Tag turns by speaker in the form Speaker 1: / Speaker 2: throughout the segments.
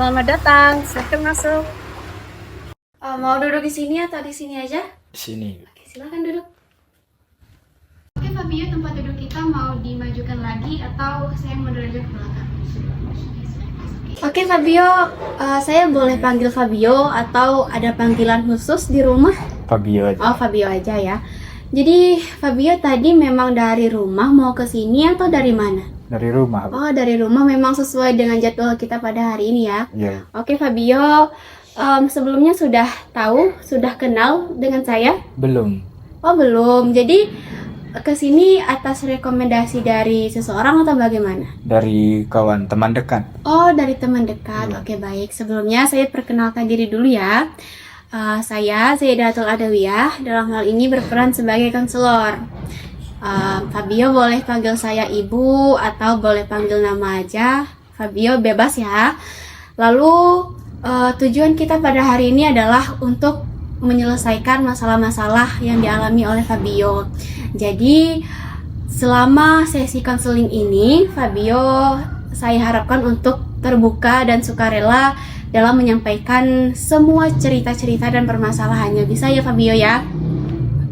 Speaker 1: Selamat datang, silakan masuk. Mau duduk di sini atau di sini aja?
Speaker 2: Di sini.
Speaker 1: Oke, silakan duduk. Oke, Fabio, tempat duduk kita mau dimajukan lagi atau saya mau duduk ke belakang? Oke, Fabio, saya boleh panggil Fabio atau ada panggilan khusus di rumah?
Speaker 2: Fabio aja.
Speaker 1: Oh, Fabio aja ya. Jadi, Fabio tadi memang dari rumah mau ke sini atau dari mana?
Speaker 2: Dari rumah.
Speaker 1: Oh, dari rumah memang sesuai dengan jadwal kita pada hari ini ya.
Speaker 2: Iya.
Speaker 1: Oke, Fabio, sebelumnya sudah tahu, sudah kenal dengan saya?
Speaker 2: Belum.
Speaker 1: Oh, belum. Jadi, ke sini atas rekomendasi dari seseorang atau bagaimana?
Speaker 2: Dari kawan teman dekat.
Speaker 1: Oh, dari teman dekat.
Speaker 2: Iya.
Speaker 1: Oke, baik. Sebelumnya saya perkenalkan diri dulu ya. Saya Sayyidatul Adawiyah, dalam hal ini berperan sebagai konselor. Fabio boleh panggil saya ibu atau boleh panggil nama aja. Fabio bebas ya. Lalu tujuan kita pada hari ini adalah untuk menyelesaikan masalah-masalah yang dialami oleh Fabio. Jadi selama sesi konseling ini, Fabio saya harapkan untuk terbuka dan sukarela dalam menyampaikan semua cerita-cerita dan permasalahannya. Bisa ya Fabio ya?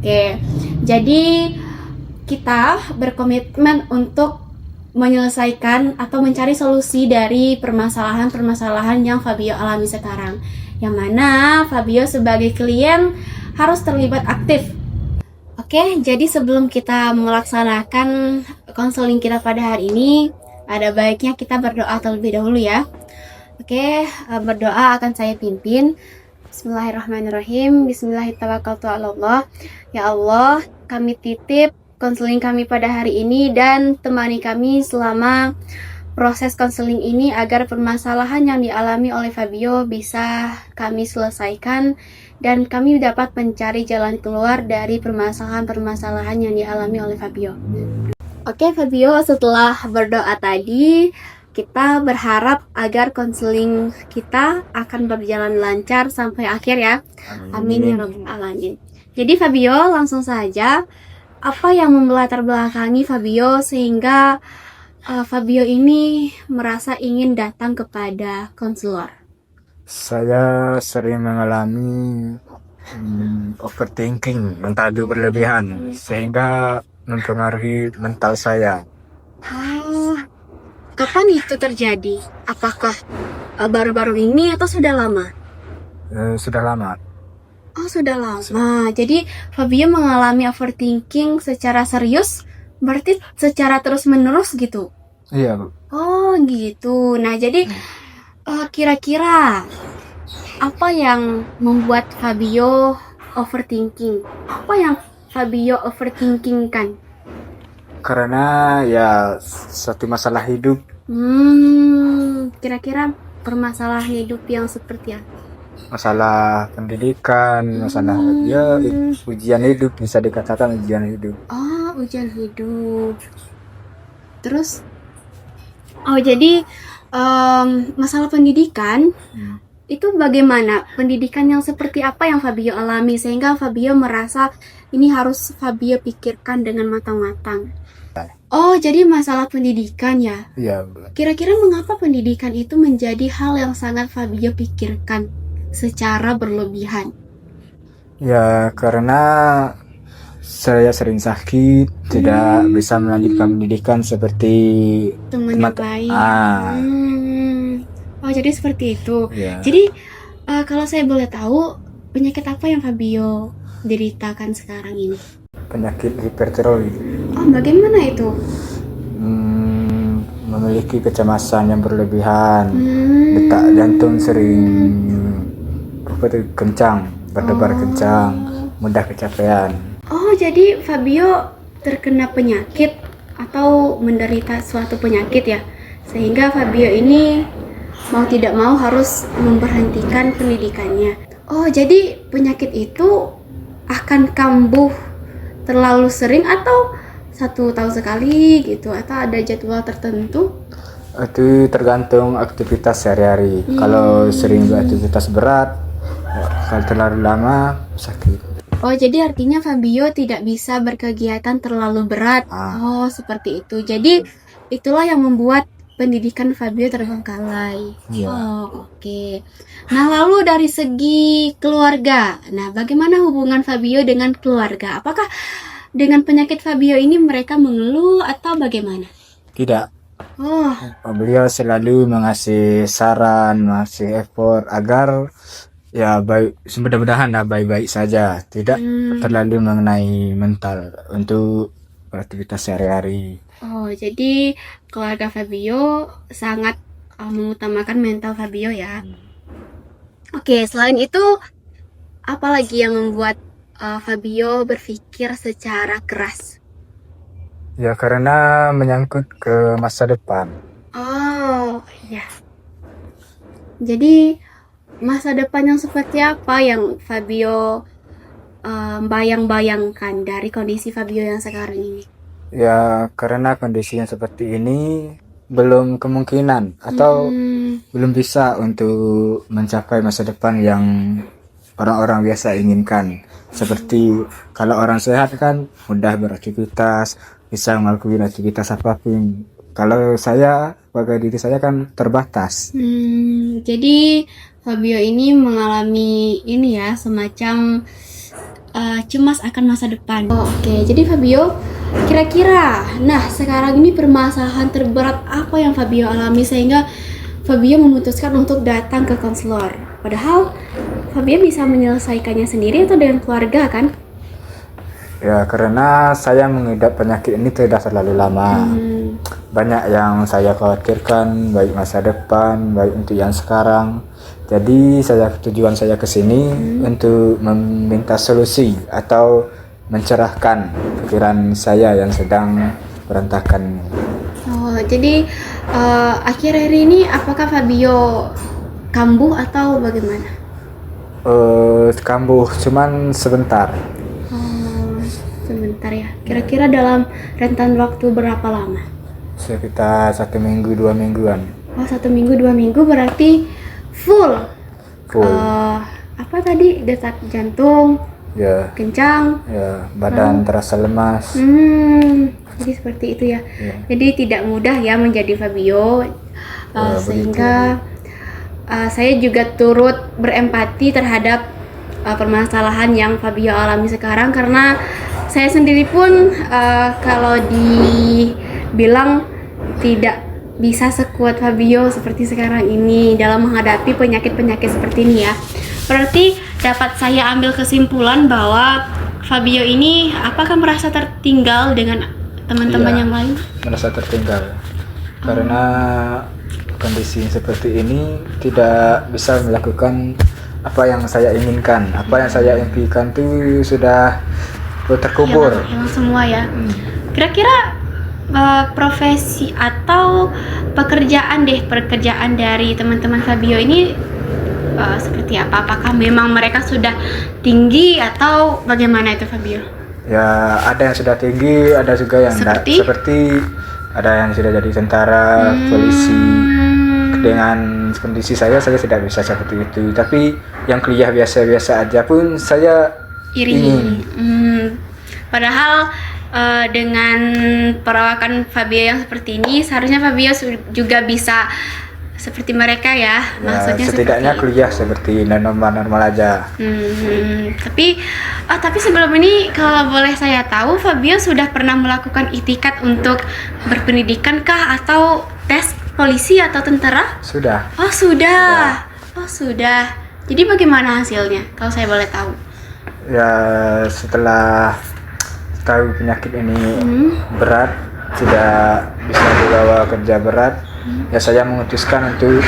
Speaker 1: Oke, jadi kita berkomitmen untuk menyelesaikan atau mencari solusi dari permasalahan-permasalahan yang Fabio alami sekarang. Yang mana Fabio sebagai klien harus terlibat aktif. Oke, jadi sebelum kita melaksanakan konseling kita pada hari ini, ada baiknya kita berdoa terlebih dahulu ya. Oke, berdoa akan saya pimpin. Bismillahirrahmanirrahim. Bismillahirrahmanirrahim. Ya Allah, kami titip konseling kami pada hari ini dan temani kami selama proses konseling ini agar permasalahan yang dialami oleh Fabio bisa kami selesaikan dan kami dapat mencari jalan keluar dari permasalahan-permasalahan yang dialami oleh Fabio. Oke Fabio, setelah berdoa tadi, kita berharap agar konseling kita akan berjalan lancar sampai akhir ya. Amin ya rabbal alamin. Jadi Fabio, langsung saja, apa yang melatar belakangi Fabio sehingga Fabio ini merasa ingin datang kepada konselor?
Speaker 2: Saya sering mengalami overthinking, mental berlebihan, sehingga mempengaruhi mental saya.
Speaker 1: Kapan itu terjadi? Apakah baru-baru ini atau sudah lama?
Speaker 2: Sudah lama.
Speaker 1: Oh, sudah lama. Jadi Fabio mengalami overthinking secara serius, berarti secara terus-menerus gitu?
Speaker 2: Iya, Bu.
Speaker 1: Oh, gitu. Nah, jadi kira-kira apa yang membuat Fabio overthinking? Apa yang Fabio overthinkingkan?
Speaker 2: Karena ya suatu masalah hidup.
Speaker 1: Kira-kira permasalahan hidup yang seperti apa?
Speaker 2: Masalah pendidikan, masalah ya ujian hidup, bisa dikatakan ujian hidup.
Speaker 1: Oh, ujian hidup. Terus, jadi masalah pendidikan itu bagaimana? Pendidikan yang seperti apa yang Fabio alami sehingga Fabio merasa ini harus Fabio pikirkan dengan matang-matang? Oh, jadi masalah pendidikan ya?
Speaker 2: Iya, Bu.
Speaker 1: Kira-kira mengapa pendidikan itu menjadi hal yang sangat Fabio pikirkan secara berlebihan?
Speaker 2: Ya, karena saya sering sakit, tidak bisa melanjutkan pendidikan seperti
Speaker 1: Teman baik. Oh, jadi seperti itu.
Speaker 2: Ya.
Speaker 1: Jadi, kalau saya boleh tahu, penyakit apa yang Fabio deritakan sekarang ini?
Speaker 2: Penyakit hipertiroid.
Speaker 1: Oh, bagaimana itu?
Speaker 2: Memiliki kecemasan yang berlebihan, detak jantung sering kencang, berdebar kencang, mudah kecapean.
Speaker 1: Oh, jadi Fabio terkena penyakit atau menderita suatu penyakit ya, sehingga Fabio ini mau tidak mau harus memberhentikan pendidikannya. Oh, jadi penyakit itu akan kambuh terlalu sering atau 1 tahun sekali gitu, atau ada jadwal tertentu?
Speaker 2: Itu tergantung aktivitas sehari-hari. Kalau sering beraktivitas berat, kalau terlalu lama sakit.
Speaker 1: Oh, jadi artinya Fabio tidak bisa berkegiatan terlalu berat. Oh, seperti itu. Jadi itulah yang membuat pendidikan Fabio terbengkalai.
Speaker 2: Iya.
Speaker 1: Oh, oke. Nah, lalu dari segi keluarga, nah bagaimana hubungan Fabio dengan keluarga? Apakah dengan penyakit Fabio ini mereka mengeluh atau bagaimana?
Speaker 2: Tidak.
Speaker 1: Oh,
Speaker 2: Beliau selalu mengasih saran, mengasih effort agar ya baik, mudah-mudahan baik-baik saja, tidak terlalu mengenai mental untuk aktivitas sehari-hari.
Speaker 1: oh, jadi keluarga Fabio sangat mengutamakan mental Fabio ya. Oke, selain itu, apa lagi yang membuat Fabio berpikir secara keras?
Speaker 2: Ya karena menyangkut ke masa depan.
Speaker 1: Oh, iya. Jadi masa depan yang seperti apa yang Fabio bayang-bayangkan dari kondisi Fabio yang sekarang ini?
Speaker 2: Ya karena kondisi yang seperti ini belum kemungkinan atau belum bisa untuk mencapai masa depan yang orang-orang biasa inginkan. Seperti kalau orang sehat kan mudah beraktivitas, bisa melakukan aktivitas apapun. Kalau saya, bagi diri saya kan terbatas.
Speaker 1: Jadi Fabio ini mengalami ini ya, semacam cemas akan masa depan. Oh, oke. Jadi Fabio, kira-kira, nah sekarang ini permasalahan terberat apa yang Fabio alami sehingga Fabio memutuskan untuk datang ke konselor? Padahal Fabio bisa menyelesaikannya sendiri atau dengan keluarga kan?
Speaker 2: Ya karena saya mengidap penyakit ini tidak terlalu lama. Banyak yang saya khawatirkan, baik masa depan, baik untuk yang sekarang. Jadi tujuan saya ke sini untuk meminta solusi atau mencerahkan pikiran saya yang sedang berantakan.
Speaker 1: Oh, jadi akhir-akhir ini apakah Fabio kambuh atau bagaimana?
Speaker 2: Kambuh cuman sebentar.
Speaker 1: Sebentar ya. Kira-kira dalam rentan waktu berapa lama?
Speaker 2: Sekitar 1 minggu 2 mingguan.
Speaker 1: Oh, 1 minggu 2 minggu berarti full. Apa tadi, detak jantung
Speaker 2: Ya,
Speaker 1: kencang.
Speaker 2: ya badan terasa lemas.
Speaker 1: Jadi seperti itu ya.
Speaker 2: Ya.
Speaker 1: Jadi tidak mudah ya menjadi Fabio. Sehingga saya juga turut berempati terhadap permasalahan yang Fabio alami sekarang, karena saya sendiri pun kalau dibilang tidak bisa sekuat Fabio seperti sekarang ini dalam menghadapi penyakit-penyakit seperti ini ya. Berarti dapat saya ambil kesimpulan bahwa Fabio ini apakah merasa tertinggal dengan teman-teman yang lain?
Speaker 2: Merasa tertinggal karena kondisi seperti ini tidak bisa melakukan apa yang saya inginkan. Apa yang saya impikan itu sudah terkubur.
Speaker 1: Hilang semua ya. Kira-kira profesi atau pekerjaan dari teman-teman Fabio ini seperti apa? Apakah memang mereka sudah tinggi atau bagaimana itu Fabio?
Speaker 2: Ya ada yang sudah tinggi, ada juga yang seperti ada yang sudah jadi tentara, polisi. Dengan kondisi saya tidak bisa seperti itu. Tapi yang kuliah biasa-biasa aja pun saya ingin.
Speaker 1: Padahal dengan perawakan Fabio yang seperti ini, seharusnya Fabio juga bisa seperti mereka ya. Maksudnya
Speaker 2: setidaknya kuliah seperti normal-normal aja.
Speaker 1: Tapi sebelum ini kalau boleh saya tahu, Fabio sudah pernah melakukan itikad untuk berpendidikan kah atau tes polisi atau tentara?
Speaker 2: Sudah.
Speaker 1: Oh sudah. Oh sudah. Jadi bagaimana hasilnya kalau saya boleh tahu?
Speaker 2: Ya setelah tahu penyakit ini berat, tidak bisa dibawa kerja berat, ya saya memutuskan untuk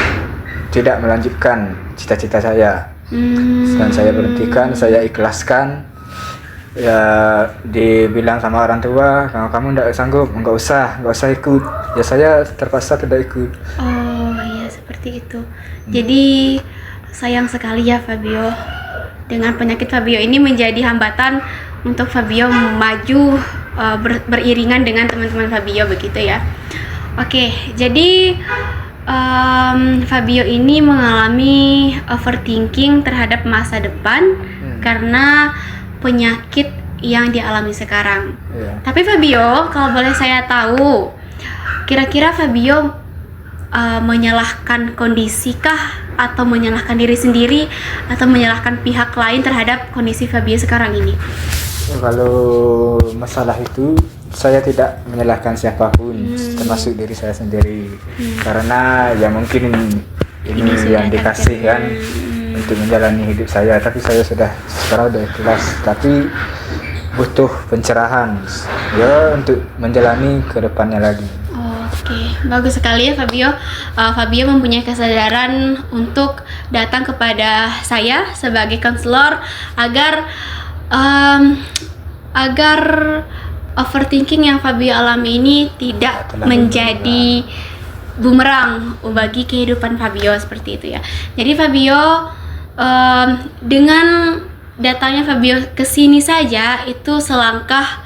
Speaker 2: tidak melanjutkan cita-cita saya. Dan saya berhentikan, saya ikhlaskan. Ya dibilang sama orang tua, kalau kamu tidak sanggup, nggak usah ikut. Ya saya terpaksa tidak ikut.
Speaker 1: Oh iya seperti itu. Jadi sayang sekali ya Fabio, dengan penyakit Fabio ini menjadi hambatan untuk Fabio maju beriringan dengan teman-teman Fabio begitu ya. Oke, jadi Fabio ini mengalami overthinking terhadap masa depan karena penyakit yang dialami sekarang. Tapi Fabio, kalau boleh saya tahu, kira-kira Fabio menyalahkan kondisi kah, atau menyalahkan diri sendiri, atau menyalahkan pihak lain terhadap kondisi Fabio sekarang ini?
Speaker 2: Kalau masalah itu saya tidak menyalahkan siapapun, termasuk diri saya sendiri, karena ya mungkin ini yang dikasih kan untuk menjalani hidup saya, tapi saya sekarang udah ikhlas, tapi butuh pencerahan ya untuk menjalani ke depannya lagi.
Speaker 1: Oke, bagus sekali ya Fabio. Fabio mempunyai kesadaran untuk datang kepada saya sebagai konselor agar overthinking yang Fabio alami ini tidak menjadi bumerang bagi kehidupan Fabio, seperti itu ya. Jadi Fabio, dengan datangnya Fabio ke sini saja itu selangkah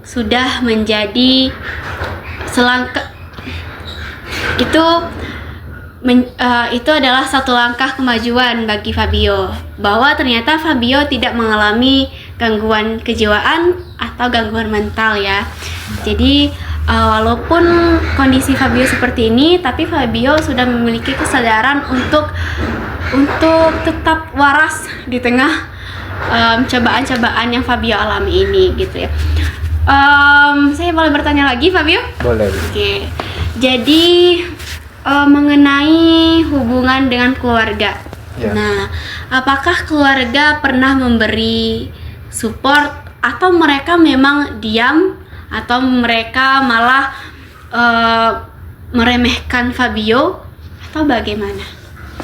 Speaker 1: sudah menjadi selangkah itu adalah satu langkah kemajuan bagi Fabio, bahwa ternyata Fabio tidak mengalami gangguan kejiwaan atau gangguan mental ya. Jadi walaupun kondisi Fabio seperti ini, tapi Fabio sudah memiliki kesadaran untuk tetap waras di tengah cobaan-cobaan yang Fabio alami ini gitu ya. Saya boleh bertanya lagi Fabio?
Speaker 2: Boleh.
Speaker 1: Oke. Jadi mengenai hubungan dengan keluarga.
Speaker 2: Ya.
Speaker 1: Nah, apakah keluarga pernah memberi support, atau mereka memang diam, atau mereka malah meremehkan Fabio, atau bagaimana?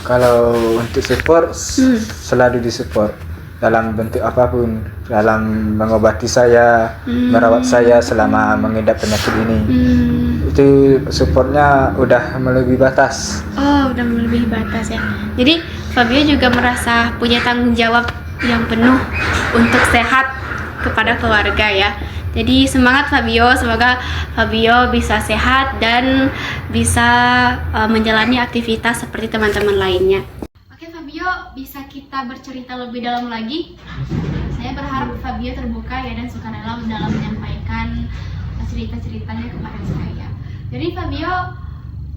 Speaker 2: Kalau untuk support, selalu disupport dalam bentuk apapun, dalam mengobati saya, merawat saya selama mengidap penyakit ini. Itu supportnya udah melebihi batas.
Speaker 1: Oh, udah melebihi batas ya. Jadi Fabio juga merasa punya tanggung jawab yang penuh untuk sehat kepada keluarga ya. Jadi semangat Fabio, semoga Fabio bisa sehat dan bisa menjalani aktivitas seperti teman-teman lainnya. Oke Fabio, bisa kita bercerita lebih dalam lagi? Saya berharap Fabio terbuka ya dan sukarela dalam menyampaikan cerita-ceritanya kepada saya. Jadi Fabio,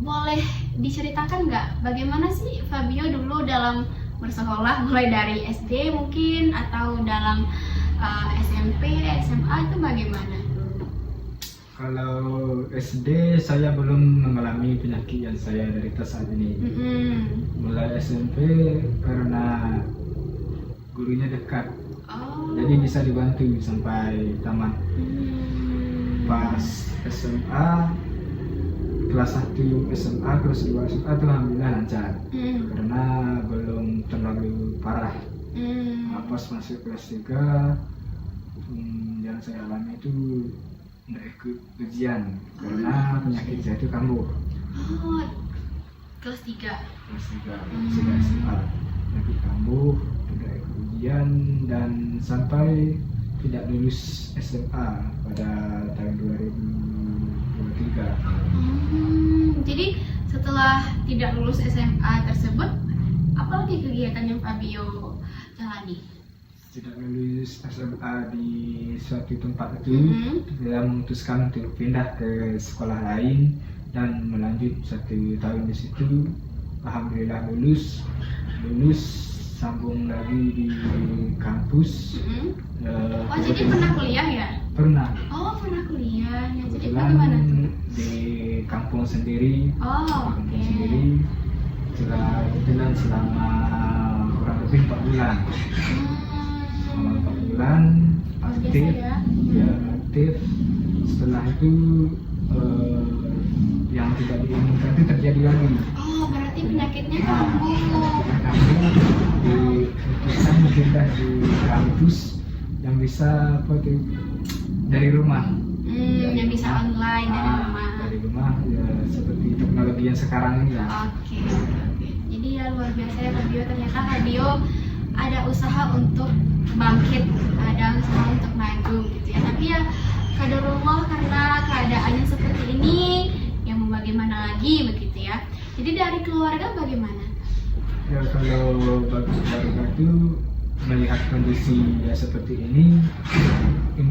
Speaker 1: boleh diceritakan nggak bagaimana sih Fabio dulu dalam bersekolah, mulai dari SD mungkin, atau dalam SMP, SMA itu bagaimana?
Speaker 2: Kalau SD saya belum mengalami penyakit yang saya derita saat ini. Mulai SMP karena gurunya dekat, jadi bisa dibantu sampai tamat. Pas SMA kelas 1 SMA, kelas 2 SMA itu alhamdulillah lancar, karena belum terlalu parah. Pas masuk kelas 3 yang saya alami itu nggak ikut ujian karena penyakit saya itu kambuh.
Speaker 1: Kelas 3
Speaker 2: sudah SMA, penyakit kambuh, tidak ikut ujian dan sampai tidak lulus SMA pada tahun 2023.
Speaker 1: Jadi setelah tidak lulus SMA tersebut, apa lagi kegiatan yang Fabio jalani?
Speaker 2: Tidak lulus SMA di suatu tempat itu, dia memutuskan untuk pindah ke sekolah lain dan melanjut 1 tahun di situ. Alhamdulillah lulus, sambung lagi di kampus.
Speaker 1: Jadi pernah kuliah ya?
Speaker 2: Pernah.
Speaker 1: Oh, pernah kuliah. Ya, jadi
Speaker 2: Kebetulan
Speaker 1: bagaimana tuh?
Speaker 2: di kampung sendiri.
Speaker 1: Oke.
Speaker 2: Sendiri. Kebetulan selama kurang lebih 4 bulan. Selama 4 bulan aktif, aktif. Setelah itu yang tidak diinginkan itu terjadi lagi.
Speaker 1: Oh, berarti penyakitnya kambuh.
Speaker 2: Diputuskan pindah di kampus yang bisa dari rumah.
Speaker 1: Yang bisa online dari rumah.
Speaker 2: Dari rumah ya, seperti teknologi yang sekarang ini ya.
Speaker 1: Oke. Jadi ya luar biasa ya Fabio, ternyata Fabio ada usaha untuk bangkit, ada usaha untuk maju gitu ya. Tapi ya qadarullah, karena keadaannya seperti ini, yang mau bagaimana lagi begitu ya. Jadi dari keluarga bagaimana?
Speaker 2: Ya kalau bagi keluarga itu melihat kondisi ya seperti ini,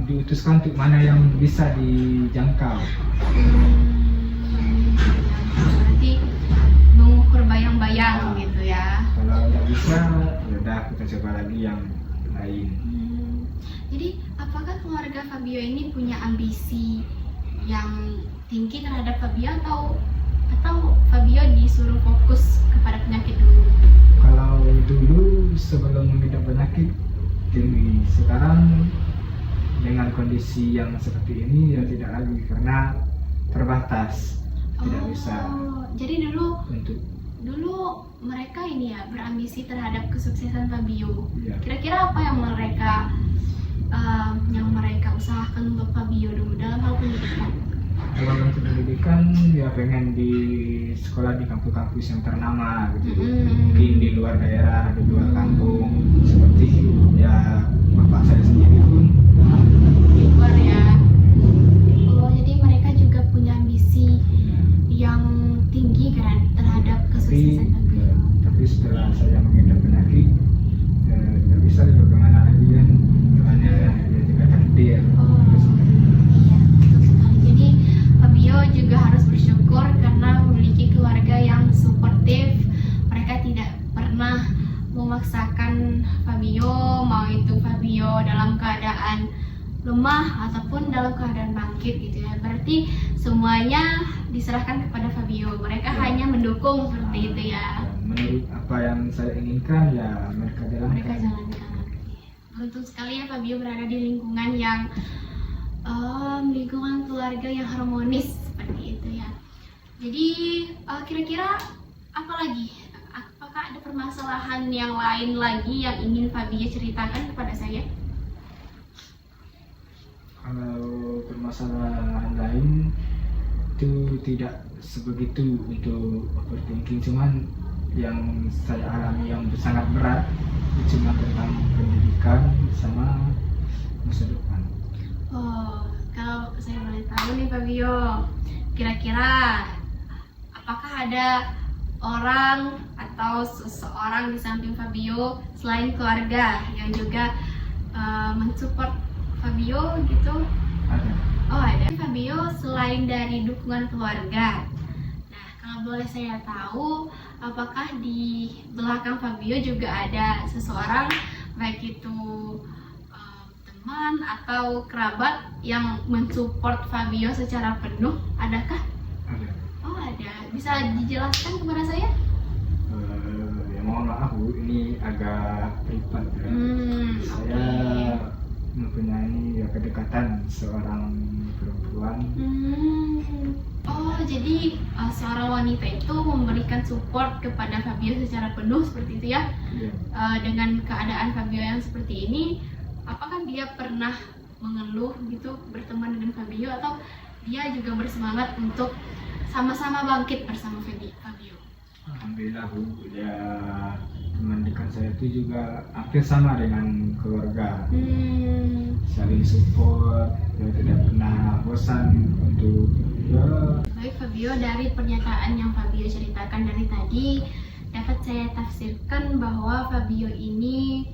Speaker 2: diutuskan untuk mana yang bisa dijangkau.
Speaker 1: Berarti
Speaker 2: bisa ya udah kita coba lagi yang lain.
Speaker 1: Jadi apakah keluarga Fabio ini punya ambisi yang tinggi terhadap Fabio atau Fabio disuruh fokus kepada penyakit dulu?
Speaker 2: Kalau dulu sebelum mengidap penyakit tinggi, sekarang dengan kondisi yang seperti ini ya tidak lagi karena terbatas, tidak bisa
Speaker 1: Jadi
Speaker 2: untuk
Speaker 1: dulu mereka ini ya berambisi terhadap kesuksesan Fabio.
Speaker 2: ya.
Speaker 1: Kira-kira apa yang mereka usahakan untuk Fabio dulu dalam hal pendidikan?
Speaker 2: Kalau untuk pendidikan ya pengen di sekolah di kampus-kampus yang ternama gitu, mungkin di luar daerah, di luar kampung, seperti ya bapak saya sendiri pun.
Speaker 1: Di luar ya. Oh, jadi mereka juga punya ambisi yang tinggi kan terhadap kesuksesan Fabio.
Speaker 2: Tapi setelah saya mengidap penyakit, nggak bisa bagaimana lagi kan, namanya ya juga takdir.
Speaker 1: Oh, iya, betul sekali. Jadi Fabio juga harus bersyukur karena memiliki keluarga yang suportif. Mereka tidak pernah memaksakan Fabio, mau itu Fabio dalam keadaan lemah ataupun dalam keadaan bangkit gitu ya. Berarti semuanya diserahkan kepada Fabio. Mereka hanya mendukung seperti itu ya.
Speaker 2: Menurut apa yang saya inginkan ya mereka
Speaker 1: Mereka
Speaker 2: jalankan.
Speaker 1: jalankan. Beruntung sekali ya Fabio berada di lingkungan yang lingkungan keluarga yang harmonis seperti itu ya. Jadi kira-kira apa lagi? Apakah ada permasalahan yang lain lagi yang ingin Fabio ceritakan kepada saya?
Speaker 2: Kalau permasalahan lain itu tidak sebegitu untuk overthinking, cuman yang saya alami yang sangat berat itu cuma tentang pendidikan sama masa depan.
Speaker 1: Oh, kalau saya boleh tahu nih Fabio, kira-kira apakah ada orang atau seseorang di samping Fabio selain keluarga yang juga mensupport Fabio gitu?
Speaker 2: Ada.
Speaker 1: Oh ada. Fabio selain dari dukungan keluarga, nah kalau boleh saya tahu, apakah di belakang Fabio juga ada seseorang baik itu teman atau kerabat yang mensupport Fabio secara penuh? Adakah?
Speaker 2: Ada.
Speaker 1: Oh ada. Bisa dijelaskan kepada saya?
Speaker 2: Ya mohon maaf Bu, ini agak privat ya. Saya mempunyai ya kedekatan seorang perempuan.
Speaker 1: Oh jadi seorang wanita itu memberikan support kepada Fabio secara penuh seperti itu ya?
Speaker 2: Iya.
Speaker 1: Dengan keadaan Fabio yang seperti ini, apakah dia pernah mengeluh gitu berteman dengan Fabio atau dia juga bersemangat untuk sama-sama bangkit bersama Fabio?
Speaker 2: Alhamdulillah Bu, ya teman dekat saya itu juga hampir sama dengan keluarga, saling support, ya tidak pernah bosan untuk
Speaker 1: Baik Fabio, dari pernyataan yang Fabio ceritakan dari tadi dapat saya tafsirkan bahwa Fabio ini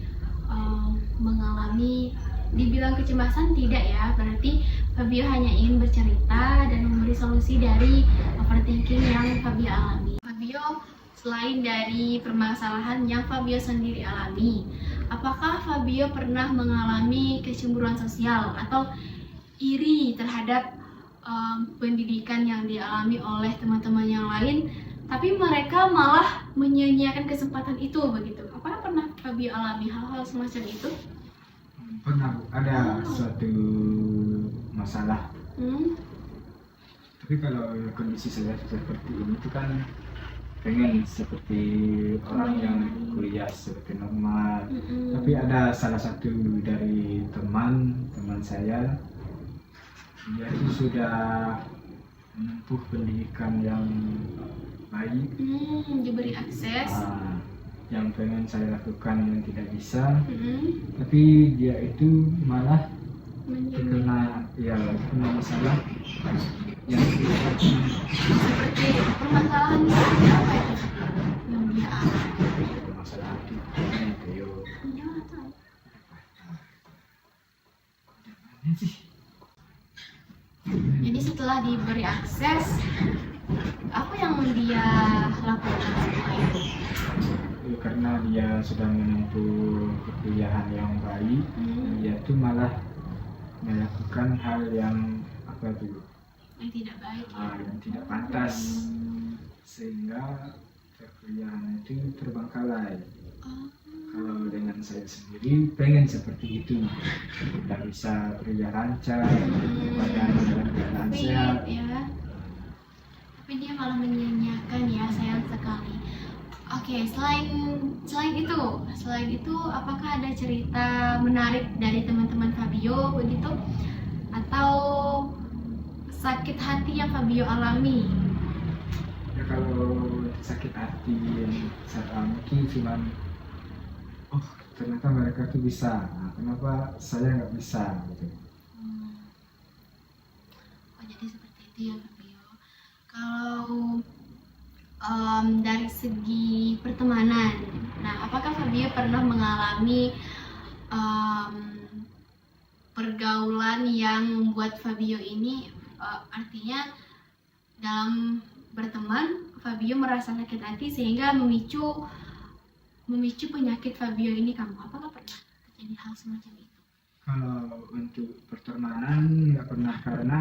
Speaker 1: mengalami, dibilang kecemasan tidak ya, berarti Fabio hanya ingin bercerita dan memberi solusi dari overthinking yang Fabio alami. Fabio, selain dari permasalahan yang Fabio sendiri alami, apakah Fabio pernah mengalami kecemburuan sosial atau iri terhadap pendidikan yang dialami oleh teman-teman yang lain, tapi mereka malah menyia-nyiakan kesempatan itu begitu? Apakah pernah Fabio alami hal-hal semacam itu?
Speaker 2: pernah Bu, ada suatu masalah. Tapi kalau kondisi saya seperti ini itu kan pengen seperti orang yang kuliah seperti normal. Tapi ada salah satu dari teman saya, dia itu sudah menempuh pendidikan yang baik,
Speaker 1: Diberi akses.
Speaker 2: yang pengen saya lakukan yang tidak bisa, tapi dia itu malah terkena masalah yang
Speaker 1: Seperti permasalahan seperti apa itu yang dia alami?
Speaker 2: masalah hati.
Speaker 1: Jadi setelah diberi akses, apa yang dia lakukan setelah itu?
Speaker 2: karena dia sudah menempuh perkuliahan yang baik, dia tuh malah melakukan hal yang apa tuh,
Speaker 1: yang tidak baik ya.
Speaker 2: yang tidak pantas, sehingga perkuliahan itu terbengkalai. Kalau dengan saya sendiri pengen seperti itu, tidak bisa kerja lancar, badan dalam keadaan sehat.
Speaker 1: Ya, tapi dia malah menyia-nyiakan ya, sayang sekali. Oke, selain itu apakah ada cerita menarik dari teman-teman Fabio begitu, atau sakit hati yang Fabio alami?
Speaker 2: Ya, kalau sakit hati yang saya alami cuman, oh ternyata mereka tuh bisa, nah, kenapa saya nggak bisa gitu.
Speaker 1: Oh, jadi seperti itu ya Fabio. Kalau dari segi pertemanan, nah apakah Fabio pernah mengalami pergaulan yang membuat Fabio ini artinya dalam berteman Fabio merasa sakit hati sehingga memicu penyakit Fabio ini kamu? Apakah pernah terjadi hal semacam itu?
Speaker 2: Kalau untuk pertemanan nggak pernah, karena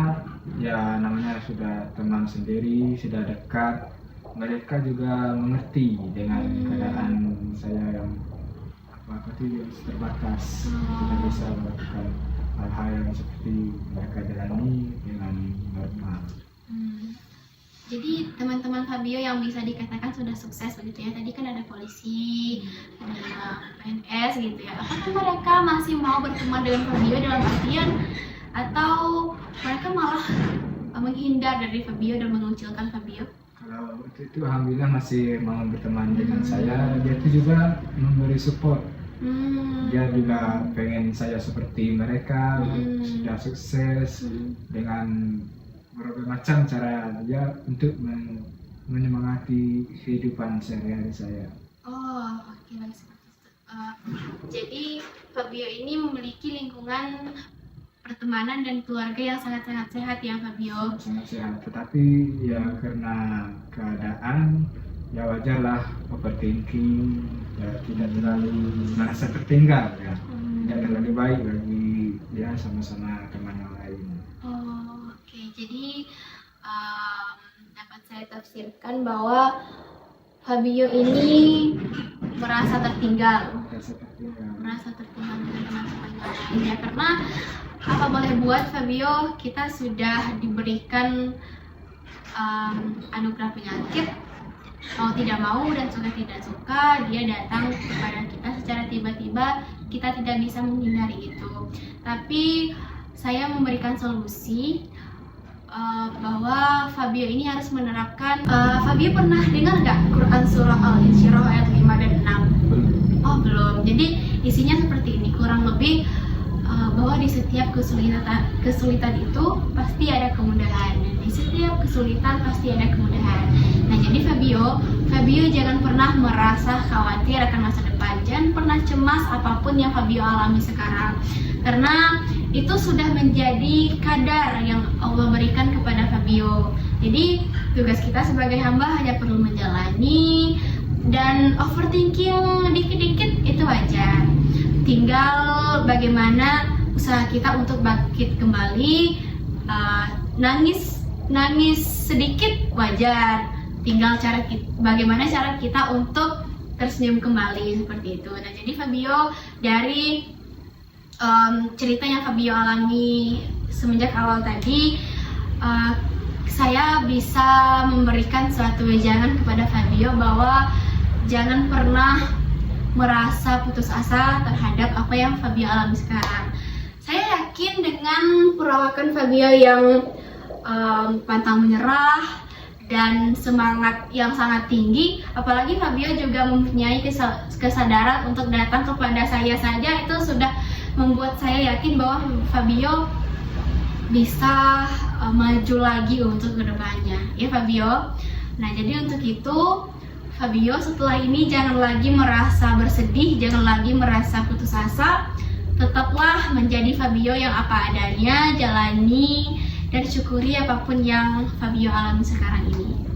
Speaker 2: ya namanya sudah teman sendiri, sudah dekat, mereka juga mengerti dengan keadaan saya yang apa tuh yang terbatas, tidak bisa melakukan hal-hal yang seperti mereka jalani dengan normal.
Speaker 1: Jadi teman-teman Fabio yang bisa dikatakan sudah sukses begitu ya, tadi kan ada polisi, ada PNS gitu ya, apakah mereka masih mau berteman dengan Fabio dalam artian, atau mereka malah menghindar dari Fabio dan mengucilkan Fabio?
Speaker 2: Kalau itu alhamdulillah masih mau berteman dengan saya, dia itu juga memberi support. Dia juga pengen saya seperti mereka, sudah sukses dengan berbagai macam cara dia untuk menyemangati kehidupan sehari-hari saya.
Speaker 1: Oh, oke, baik, seperti itu. Jadi Fabio ini memiliki lingkungan pertemanan dan keluarga yang sangat-sangat sehat ya Fabio.
Speaker 2: Sangat sehat, tetapi ya karena keadaan ya wajarlah overthinking, ya tidak terlalu merasa tertinggal ya, tidak terlalu baik bagi dia sama-sama teman yang lain.
Speaker 1: Oh, oke. Jadi dapat saya tafsirkan bahwa Fabio ini merasa tertinggal dengan teman-temannya lain ya, karena apa boleh buat Fabio, kita sudah diberikan anugerah penyakit, mau tidak mau dan suka tidak suka dia datang kepada kita secara tiba-tiba, kita tidak bisa menghindari itu. Tapi saya memberikan solusi bahwa Fabio ini harus menerapkan. Fabio pernah dengar nggak Quran surah Al-Insyirah ayat 5 dan 6? Oh belum. Jadi isinya seperti ini kurang lebih, bahwa di setiap kesulitan itu pasti ada kemudahan, dan di setiap kesulitan pasti ada kemudahan. Nah jadi Fabio jangan pernah merasa khawatir akan masa depan, jangan pernah cemas apapun yang Fabio alami sekarang, karena itu sudah menjadi kadar yang Allah berikan kepada Fabio. Jadi tugas kita sebagai hamba hanya perlu menjalani, dan overthinking dikit-dikit itu wajar. Tinggal bagaimana usaha kita untuk bangkit kembali. Nangis sedikit wajar. Tinggal bagaimana cara kita untuk tersenyum kembali seperti itu. Nah jadi Fabio, dari cerita yang Fabio alami semenjak awal tadi, saya bisa memberikan suatu wejangan kepada Fabio bahwa jangan pernah merasa putus asa terhadap apa yang Fabio alami sekarang. Saya yakin dengan perawakan Fabio yang pantang menyerah dan semangat yang sangat tinggi, apalagi Fabio juga mempunyai kesadaran untuk datang kepada saya saja, itu sudah membuat saya yakin bahwa Fabio bisa maju lagi untuk kedepannya, ya Fabio. Nah jadi untuk itu Fabio setelah ini jangan lagi merasa bersedih, jangan lagi merasa putus asa. Tetaplah menjadi Fabio yang apa adanya, jalani dan syukuri apapun yang Fabio alami sekarang ini.